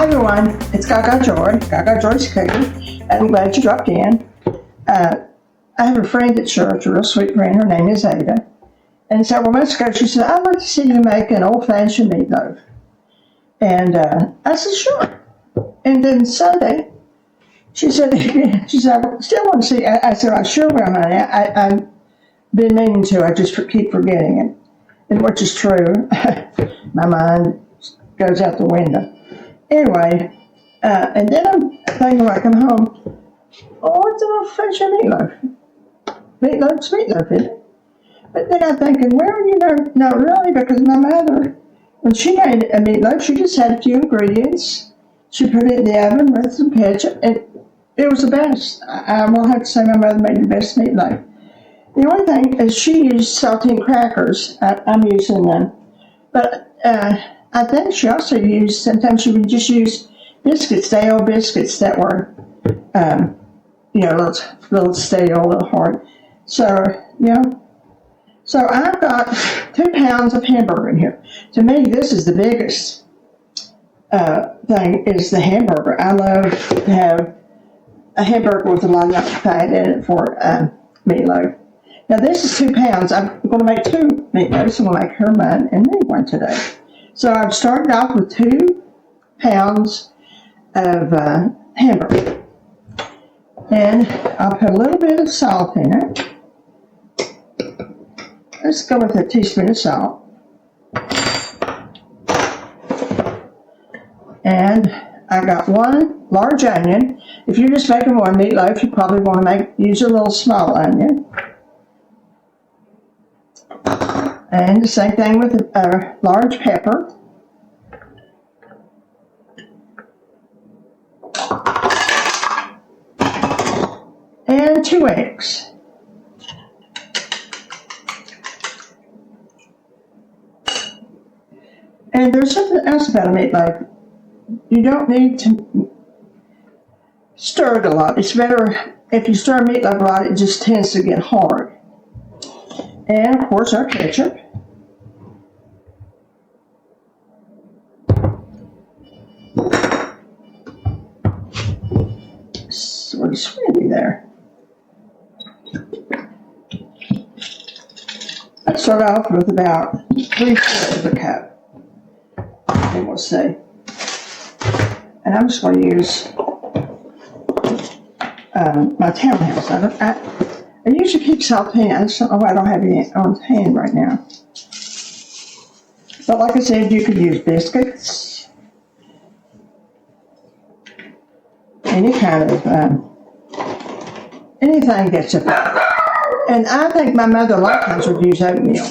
everyone, it's Gaga Joy, Gaga Joy's Cookie. I'm glad you dropped in. I have a friend at church, a real sweet friend, her name is Ada. And several months ago she said, I'd like to see you make an old-fashioned meatloaf. And I said, sure. And then Sunday, she said, I still want to see. I said, I sure will, honey. I've been meaning to, I just keep forgetting it. And which is true. My mind goes out the window. Anyway, and then I'm thinking when I come home, oh, it's an old-fashioned meatloaf. Meatloaf's meatloaf, isn't it? But then I'm thinking, well, not really, because my mother, when she made a meatloaf, she just had a few ingredients. She put it in the oven with some ketchup, and it was the best. I will have to say my mother made the best meatloaf. The only thing is she used saltine crackers. I'm using them. But I think she also used, sometimes she would just use biscuits, stale biscuits that were, little stale, a little hard. So, So I've got 2 pounds of hamburger in here. To me, this is the biggest thing, is the hamburger. I love to have a hamburger with a lot of fat in it for meatloaf. Now this is 2 pounds. I'm going to make 2 meatloafs. I'm going to make her mine and me one today. So I've started off with 2 pounds of hamburger. And I'll put a little bit of salt in it. Let's go with a teaspoon of salt. And I got 1 large onion. If you're just making one meatloaf, you probably want to use a little small onion. And the same thing with a large pepper. And 2 eggs. And there's something else about a meatloaf. You don't need to stir it a lot. It's better if you stir meatloaf a lot, it just tends to get hard. And of course our ketchup. Sort of sweaty there. I start off with about 3/4 of a cup. And we'll see. And I'm just going to use my townhouse. I usually keep saltine. I just don't know why I don't have any on hand right now. But like I said, you could use biscuits. Any kind of, anything gets a bite. And I think my mother a lot of times would use oatmeal.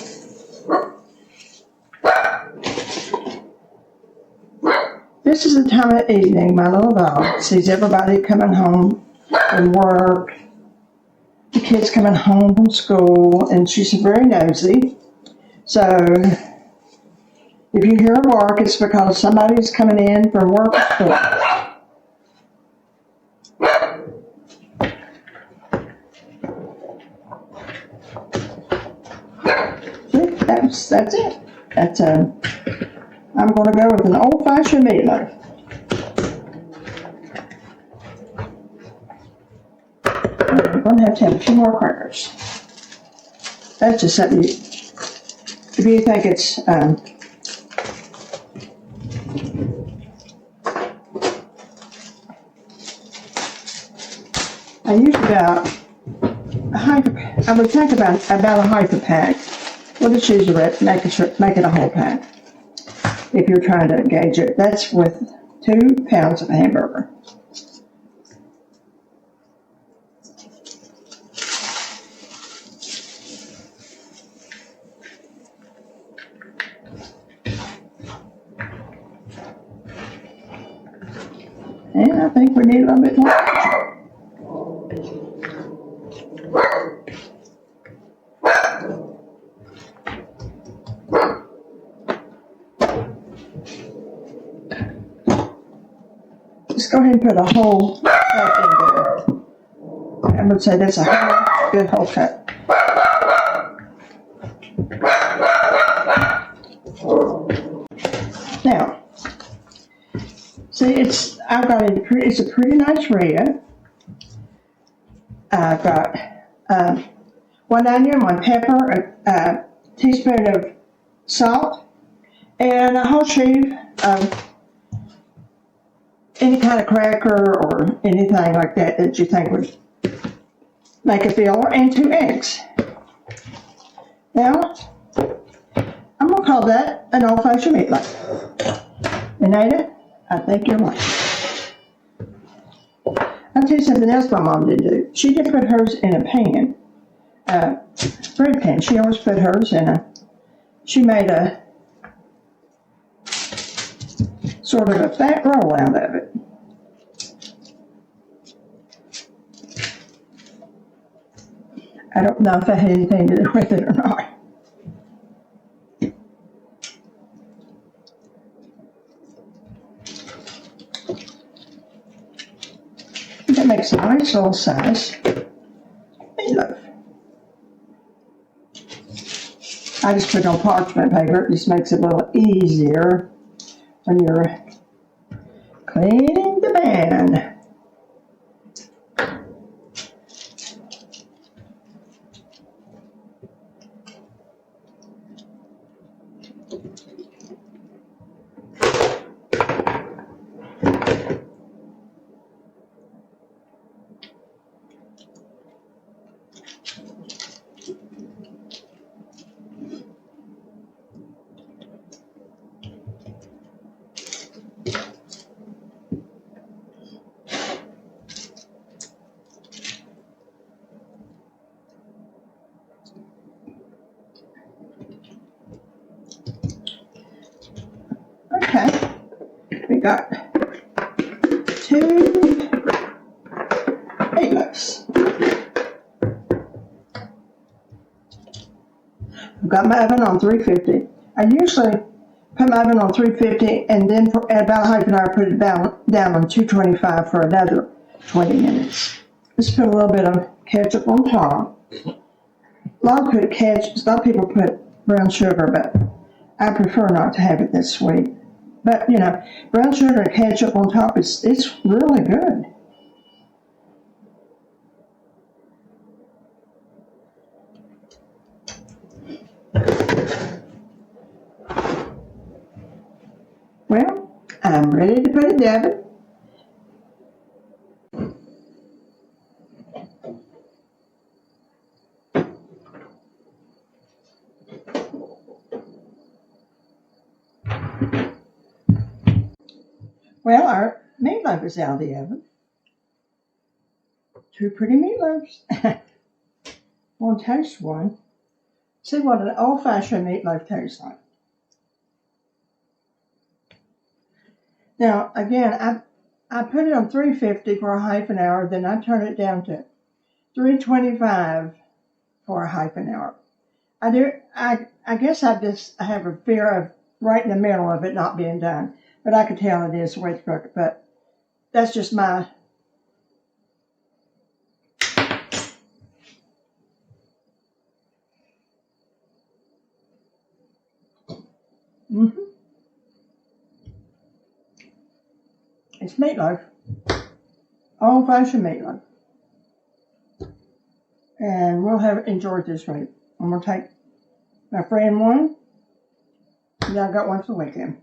This is the time of evening my little dog sees everybody coming home from work, the kids coming home from school, and she's very nosy. So if you hear her bark, it's because somebody's coming in from work or school. That's it. I'm going to go with an old-fashioned meatloaf. I'm going to have a few more crackers. That's just something if you think it's I use about I would think about a half a pack. We'll just use make it a whole pack. If you're trying to gauge it, that's with 2 pounds of hamburger. And I think we need a little bit more ketchup. Just go ahead and put a whole cut in there. I would say that's a good whole cut. Now, See, it's a pretty nice red. I've got 1 onion, 1 pepper, a teaspoon of salt, and a whole sheaf of any kind of cracker or anything like that that you think would make a filler, and 2 eggs. Now, I'm going to call that an old-fashioned meatloaf. And Ada, I think you're right. I'll tell you something else my mom did do. She did put hers in a pan, bread pan. She always put hers in she made a sort of a fat roll out of it. I don't know if that had anything to do with it or not. That makes a nice little size meatloaf. I just put it on parchment paper. It just makes it a little easier when you're cleaning the pan. Okay, we got 2 meatloaves. I've got my oven on 350. I usually put my oven on 350 and then for about half an hour put it down on 225 for another 20 minutes. Just put a little bit of ketchup on top. A lot of people put brown sugar, but I prefer not to have it this sweet. But, you know, brown sugar and ketchup on top, it's really good. Well, I'm ready to put it down. Well, our meatloaf is out of the oven. 2 pretty meatloaves. We'll taste one. See what an old-fashioned meatloaf tastes like. Now, again, I put it on 350 for a half an hour, then I turn it down to 325 for a half an hour. I guess I have a fear of right in the middle of it not being done. But I could tell it is the way to cook it. But that's just my. It's meatloaf. Old-fashioned meatloaf. And we'll enjoy it this week. I'm going to take my friend one. And I got one for the weekend.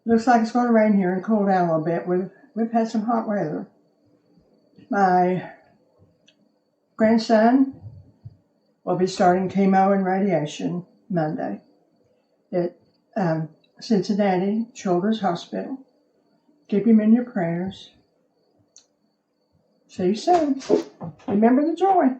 Looks like it's going to rain here and cool down a little bit. We've had some hot weather. My grandson will be starting chemo and radiation Monday at Cincinnati Children's Hospital. Keep him in your prayers. See you soon. Remember the joy.